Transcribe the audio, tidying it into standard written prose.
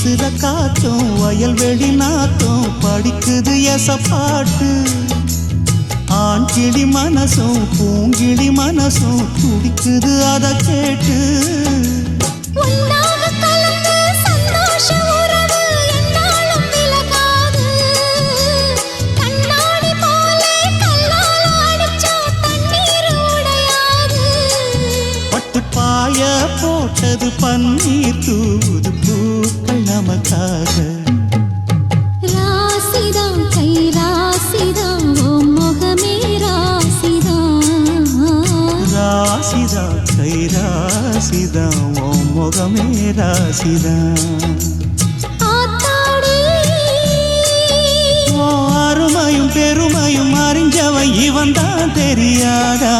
வீசுற காத்தும் வயல்வெளி நாத்தும் படிக்குது எசப்பாட்டு ஆண் கிளி மனசும் பூங்கிளி மனசும் துடிக்குது அத கேட்டு பாய போட்டது பன்னீர் தூது பூக்கள் நமக்காக ராசிதான் கை ராசிதான் ஓ முகமே ராசிதான் ராசிதான் கை ராசிதான் ஓ முகமே ராசிதான் அருமையும் பெருமையும் அறிஞ்சவன் இவன் தான் தெரியாதா